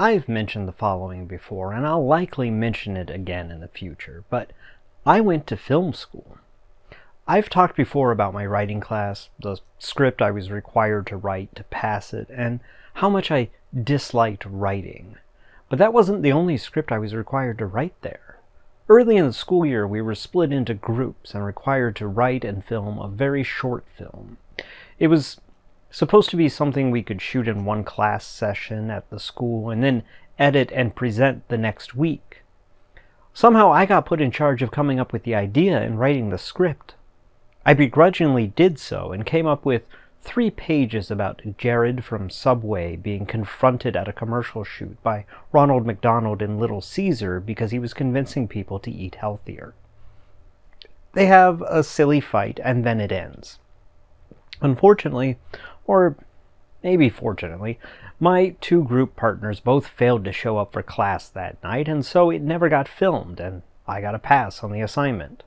I've mentioned the following before, and I'll likely mention it again in the future, but I went to film school. I've talked before about my writing class, the script I was required to write to pass it, and how much I disliked writing. But that wasn't the only script I was required to write there. Early in the school year, we were split into groups and required to write and film a very short film. It was supposed to be something we could shoot in one class session at the school and then edit and present the next week. Somehow I got put in charge of coming up with the idea and writing the script. I begrudgingly did so and came up with 3 pages about Jared from Subway being confronted at a commercial shoot by Ronald McDonald in Little Caesar because he was convincing people to eat healthier. They have a silly fight and then it ends. Unfortunately, or maybe fortunately, my 2 group partners both failed to show up for class that night, and so it never got filmed, and I got a pass on the assignment.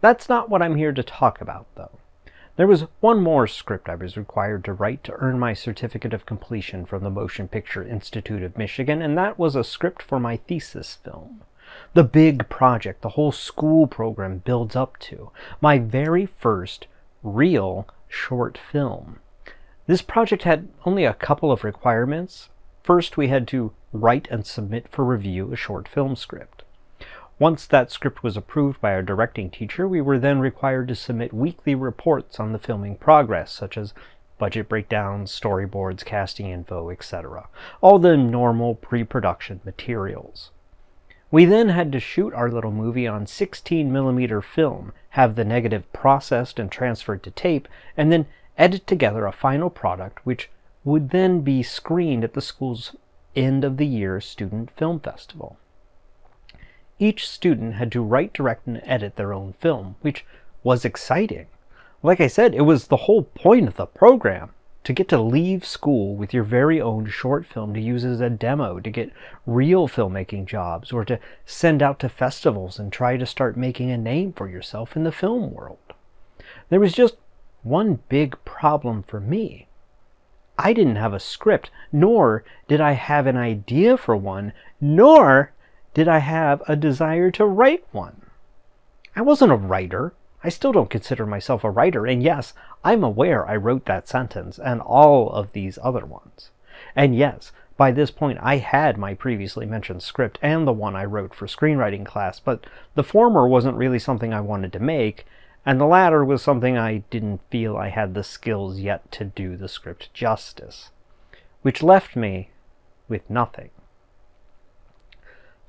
That's not what I'm here to talk about, though. There was one more script I was required to write to earn my certificate of completion from the Motion Picture Institute of Michigan, and that was a script for my thesis film. The big project the whole school program builds up to. My very first real short film. This project had only a couple of requirements. First, we had to write and submit for review a short film script. Once that script was approved by our directing teacher, we were then required to submit weekly reports on the filming progress, such as budget breakdowns, storyboards, casting info, etc. All the normal pre-production materials. We then had to shoot our little movie on 16mm film, have the negative processed and transferred to tape, and then edit together a final product which would then be screened at the school's end of the year student film festival. Each student had to write, direct, and edit their own film, which was exciting. Like I said, it was the whole point of the program, to get to leave school with your very own short film to use as a demo, to get real filmmaking jobs, or to send out to festivals and try to start making a name for yourself in the film world. There was just one big problem for me. I didn't have a script, nor did I have an idea for one, nor did I have a desire to write one. I wasn't a writer. I still don't consider myself a writer, and yes, I'm aware I wrote that sentence and all of these other ones. And yes, by this point I had my previously mentioned script and the one I wrote for screenwriting class, but the former wasn't really something I wanted to make, and the latter was something I didn't feel I had the skills yet to do the script justice, which left me with nothing.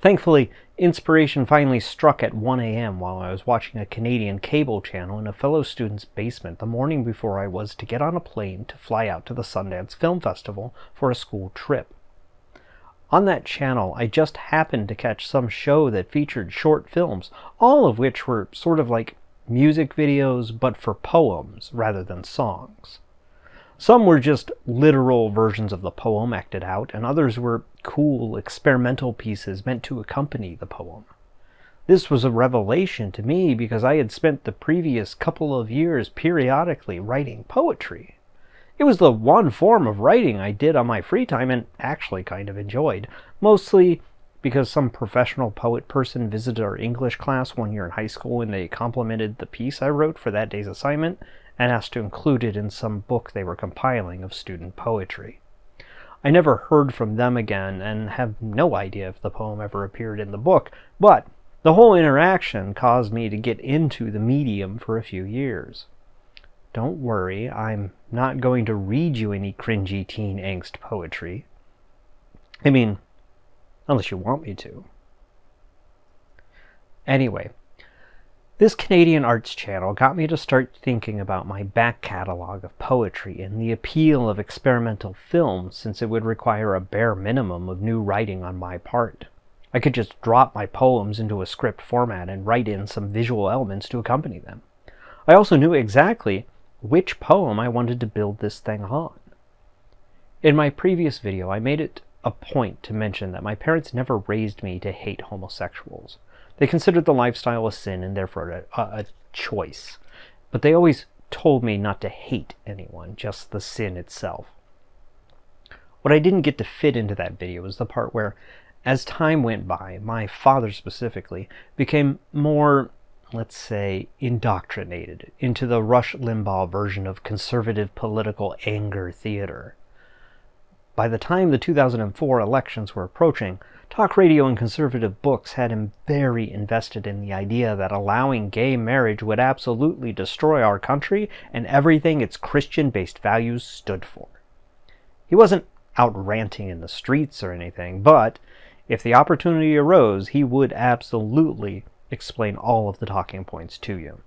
Thankfully, inspiration finally struck at 1 a.m. while I was watching a Canadian cable channel in a fellow student's basement the morning before I was to get on a plane to fly out to the Sundance Film Festival for a school trip. On that channel, I just happened to catch some show that featured short films, all of which were sort of like music videos, but for poems rather than songs. Some were just literal versions of the poem acted out, and others were cool experimental pieces meant to accompany the poem. This was a revelation to me because I had spent the previous couple of years periodically writing poetry. It was the one form of writing I did on my free time and actually kind of enjoyed, mostly because some professional poet person visited our English class one year in high school and they complimented the piece I wrote for that day's assignment and asked to include it in some book they were compiling of student poetry. I never heard from them again and have no idea if the poem ever appeared in the book, but the whole interaction caused me to get into the medium for a few years. Don't worry, I'm not going to read you any cringy teen angst poetry. I mean, unless you want me to. Anyway, this Canadian arts channel got me to start thinking about my back catalog of poetry and the appeal of experimental film, since it would require a bare minimum of new writing on my part. I could just drop my poems into a script format and write in some visual elements to accompany them. I also knew exactly which poem I wanted to build this thing on. In my previous video, I made it a point to mention that my parents never raised me to hate homosexuals. They considered the lifestyle a sin and therefore a choice. But they always told me not to hate anyone, just the sin itself. What I didn't get to fit into that video was the part where, as time went by, my father specifically became more, let's say, indoctrinated into the Rush Limbaugh version of conservative political anger theater. By the time the 2004 elections were approaching, talk radio and conservative books had him very invested in the idea that allowing gay marriage would absolutely destroy our country and everything its Christian-based values stood for. He wasn't out ranting in the streets or anything, but if the opportunity arose, he would absolutely explain all of the talking points to you.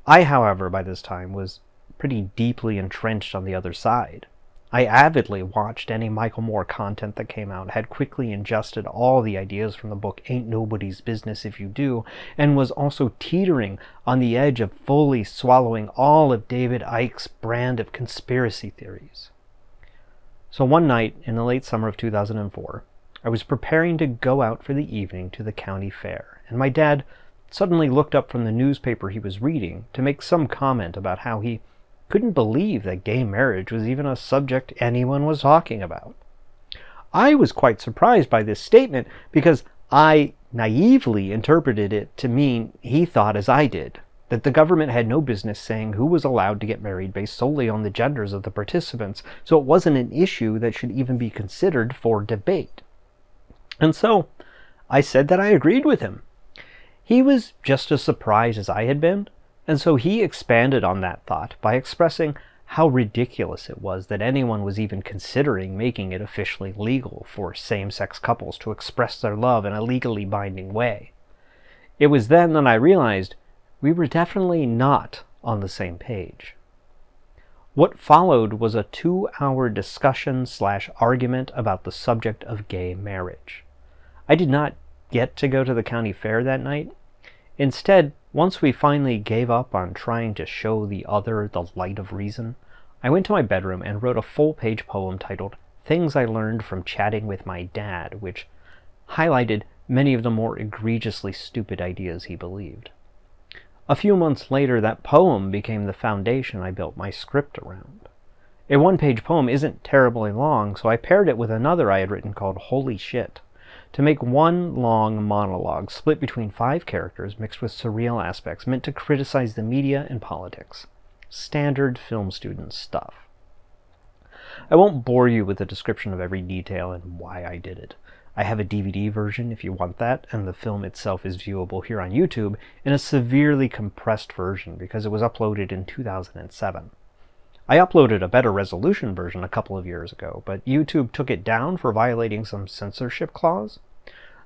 I, however, by this time was pretty deeply entrenched on the other side. I avidly watched any Michael Moore content that came out, had quickly ingested all the ideas from the book Ain't Nobody's Business If You Do, and was also teetering on the edge of fully swallowing all of David Icke's brand of conspiracy theories. So one night in the late summer of 2004, I was preparing to go out for the evening to the county fair, and my dad suddenly looked up from the newspaper he was reading to make some comment about how he couldn't believe that gay marriage was even a subject anyone was talking about. I was quite surprised by this statement because I naively interpreted it to mean he thought as I did, that the government had no business saying who was allowed to get married based solely on the genders of the participants, so it wasn't an issue that should even be considered for debate. And so I said that I agreed with him. He was just as surprised as I had been, and so he expanded on that thought by expressing how ridiculous it was that anyone was even considering making it officially legal for same-sex couples to express their love in a legally binding way. It was then that I realized we were definitely not on the same page. What followed was a 2-hour discussion/argument about the subject of gay marriage. I did not get to go to the county fair that night. Instead, once we finally gave up on trying to show the other the light of reason, I went to my bedroom and wrote a full-page poem titled Things I Learned from Chatting with My Dad, which highlighted many of the more egregiously stupid ideas he believed. A few months later, that poem became the foundation I built my script around. A one-page poem isn't terribly long, so I paired it with another I had written called Holy Shit, to make one long monologue split between 5 characters mixed with surreal aspects meant to criticize the media and politics. Standard film student stuff. I won't bore you with a description of every detail and why I did it. I have a DVD version if you want that, and the film itself is viewable here on YouTube in a severely compressed version because it was uploaded in 2007. I uploaded a better resolution version a couple of years ago, but YouTube took it down for violating some censorship clause,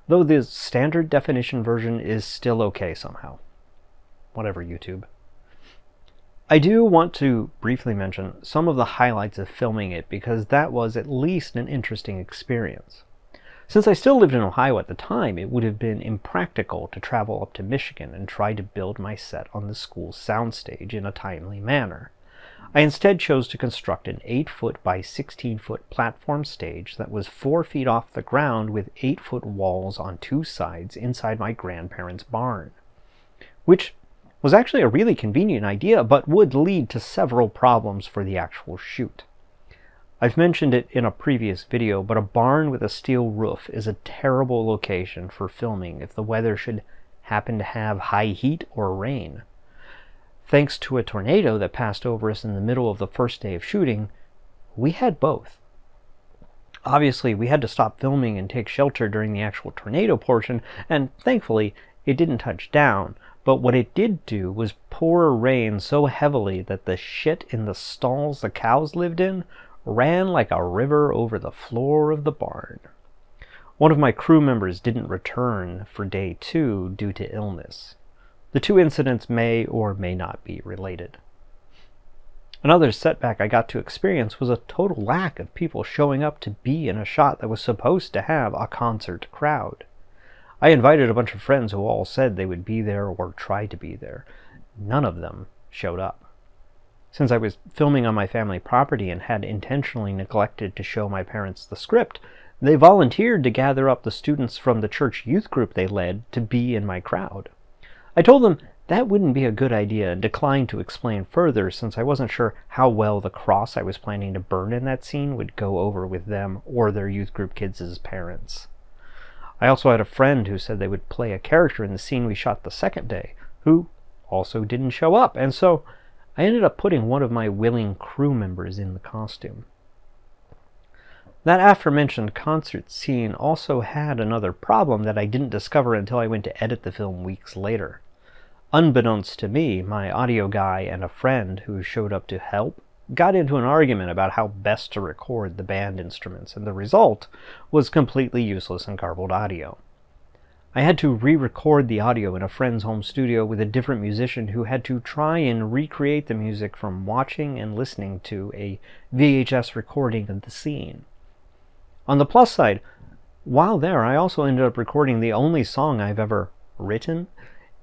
though the standard definition version is still okay somehow. Whatever, YouTube. I do want to briefly mention some of the highlights of filming it because that was at least an interesting experience. Since I still lived in Ohio at the time, it would have been impractical to travel up to Michigan and try to build my set on the school's soundstage in a timely manner. I instead chose to construct an 8-foot by 16-foot platform stage that was 4 feet off the ground with 8-foot walls on 2 sides inside my grandparents' barn, which was actually a really convenient idea but would lead to several problems for the actual shoot. I've mentioned it in a previous video, but a barn with a steel roof is a terrible location for filming if the weather should happen to have high heat or rain. Thanks to a tornado that passed over us in the middle of the first day of shooting, we had both. Obviously, we had to stop filming and take shelter during the actual tornado portion, and thankfully, it didn't touch down, but what it did do was pour rain so heavily that the shit in the stalls the cows lived in ran like a river over the floor of the barn. One of my crew members didn't return for day 2 due to illness. The 2 incidents may or may not be related. Another setback I got to experience was a total lack of people showing up to be in a shot that was supposed to have a concert crowd. I invited a bunch of friends who all said they would be there or try to be there. None of them showed up. Since I was filming on my family property and had intentionally neglected to show my parents the script, they volunteered to gather up the students from the church youth group they led to be in my crowd. I told them that wouldn't be a good idea and declined to explain further since I wasn't sure how well the cross I was planning to burn in that scene would go over with them or their youth group kids' parents. I also had a friend who said they would play a character in the scene we shot the second day, who also didn't show up, and so I ended up putting one of my willing crew members in the costume. That aforementioned concert scene also had another problem that I didn't discover until I went to edit the film weeks later. Unbeknownst to me, my audio guy and a friend who showed up to help got into an argument about how best to record the band instruments, and the result was completely useless and garbled audio. I had to re-record the audio in a friend's home studio with a different musician who had to try and recreate the music from watching and listening to a VHS recording of the scene. On the plus side, while there, I also ended up recording the only song I've ever written.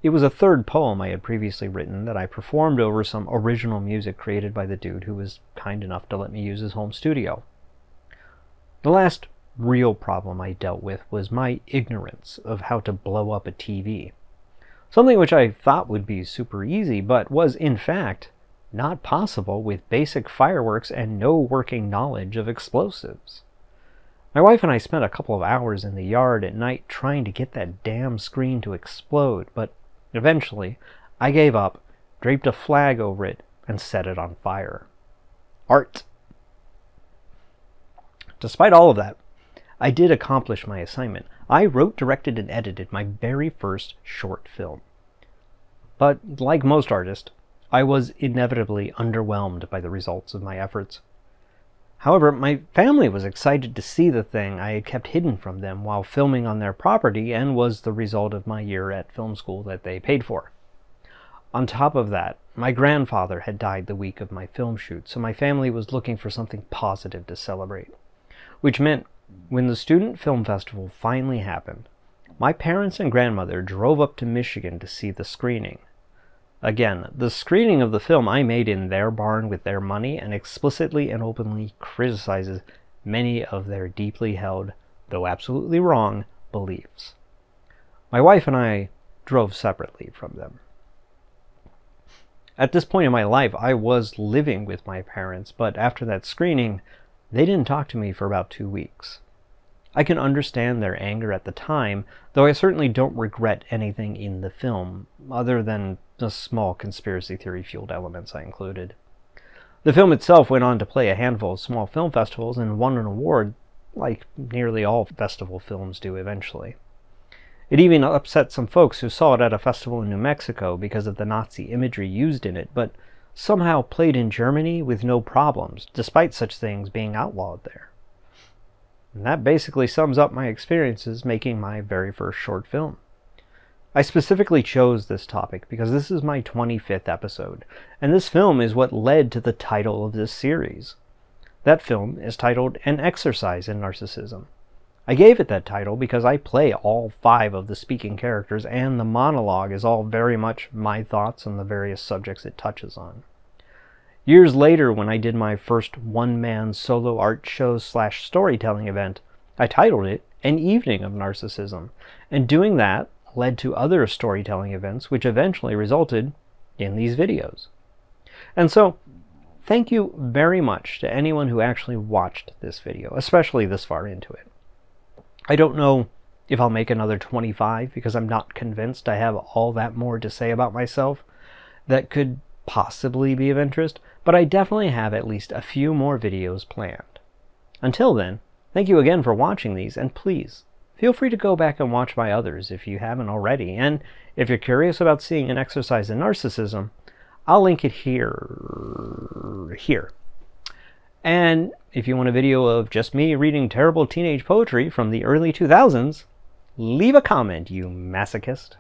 It was a third poem I had previously written that I performed over some original music created by the dude who was kind enough to let me use his home studio. The last real problem I dealt with was my ignorance of how to blow up a TV. Something which I thought would be super easy, but was in fact not possible with basic fireworks and no working knowledge of explosives. My wife and I spent a couple of hours in the yard at night trying to get that damn screen to explode, but eventually I gave up, draped a flag over it, and set it on fire. Art. Despite all of that, I did accomplish my assignment. I wrote, directed, and edited my very first short film. But like most artists, I was inevitably underwhelmed by the results of my efforts. However, my family was excited to see the thing I had kept hidden from them while filming on their property and was the result of my year at film school that they paid for. On top of that, my grandfather had died the week of my film shoot, so my family was looking for something positive to celebrate. Which meant, when the Student Film Festival finally happened, my parents and grandmother drove up to Michigan to see the screening. Again, the screening of the film I made in their barn with their money and explicitly and openly criticizes many of their deeply held, though absolutely wrong, beliefs. My wife and I drove separately from them. At this point in my life, I was living with my parents, but after that screening, they didn't talk to me for about 2 weeks. I can understand their anger at the time, though I certainly don't regret anything in the film, other than the small conspiracy theory-fueled elements I included. The film itself went on to play a handful of small film festivals and won an award, like nearly all festival films do eventually. It even upset some folks who saw it at a festival in New Mexico because of the Nazi imagery used in it, but somehow played in Germany with no problems, despite such things being outlawed there. And that basically sums up my experiences making my very first short film. I specifically chose this topic because this is my 25th episode, and this film is what led to the title of this series. That film is titled An Exercise in Narcissism. I gave it that title because I play all 5 of the speaking characters, and the monologue is all very much my thoughts on the various subjects it touches on. Years later, when I did my first one-man solo art show/storytelling event, I titled it An Evening of Narcissism, and doing that led to other storytelling events which eventually resulted in these videos. And so, thank you very much to anyone who actually watched this video, especially this far into it. I don't know if I'll make another 25 because I'm not convinced I have all that more to say about myself that could possibly be of interest, but I definitely have at least a few more videos planned. Until then, thank you again for watching these, and please, feel free to go back and watch my others if you haven't already, and if you're curious about seeing An Exercise in Narcissism, I'll link it here. And if you want a video of just me reading terrible teenage poetry from the early 2000s, leave a comment, you masochist.